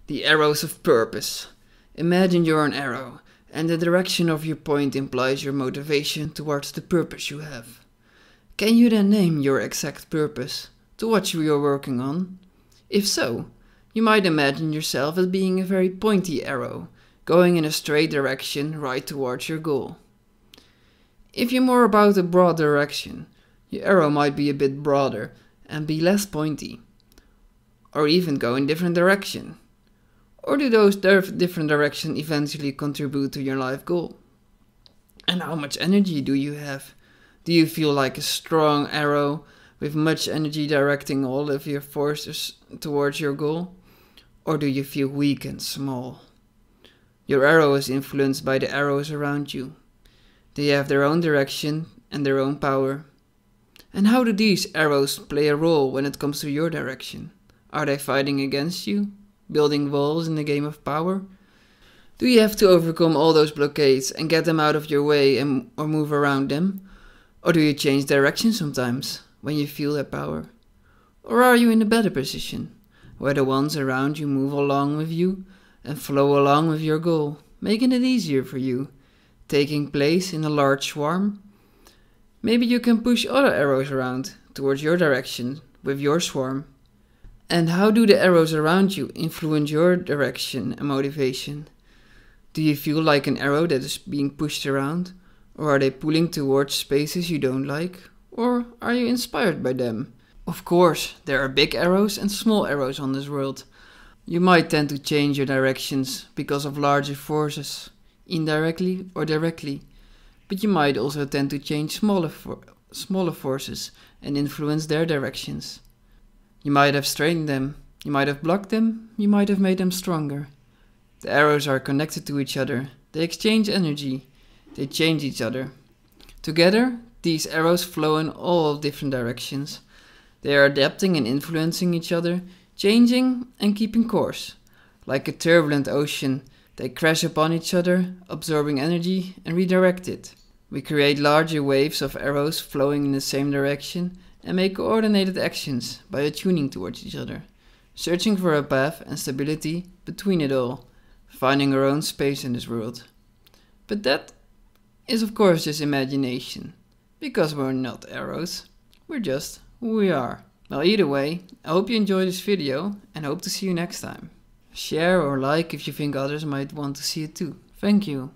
The arrows of purpose. Imagine you're an arrow, and the direction of your point implies your motivation towards the purpose you have. Can you then name your exact purpose, to what you are working on? If so, you might imagine yourself as being a very pointy arrow, going in a straight direction right towards your goal. If you're more about a broad direction, your arrow might be a bit broader and be less pointy, or even go in different direction. Or do those different directions eventually contribute to your life goal? And how much energy do you have? Do you feel like a strong arrow with much energy directing all of your forces towards your goal? Or do you feel weak and small? Your arrow is influenced by the arrows around you. They have their own direction and their own power. And how do these arrows play a role when it comes to your direction? Are they fighting against you? Building walls in the game of power? Do you have to overcome all those blockades and get them out of your way or move around them? Or do you change direction sometimes when you feel that power? Or are you in a better position, where the ones around you move along with you and flow along with your goal, making it easier for you, taking place in a large swarm? Maybe you can push other arrows around towards your direction with your swarm. And how do the arrows around you influence your direction and motivation? Do you feel like an arrow that is being pushed around? Or are they pulling towards spaces you don't like? Or are you inspired by them? Of course, there are big arrows and small arrows on this world. You might tend to change your directions because of larger forces, indirectly or directly. But you might also tend to change smaller forces and influence their directions. You might have straightened them, you might have blocked them, you might have made them stronger. The arrows are connected to each other, they exchange energy, they change each other. Together, these arrows flow in all different directions. They are adapting and influencing each other, changing and keeping course. Like a turbulent ocean, they crash upon each other, absorbing energy and redirect it. We create larger waves of arrows flowing in the same direction and make coordinated actions by attuning towards each other, searching for a path and stability between it all, finding our own space in this world. But that is of course just imagination, because we're not arrows, we're just who we are. Well, either way, I hope you enjoyed this video and hope to see you next time. Share or like if you think others might want to see it too. Thank you.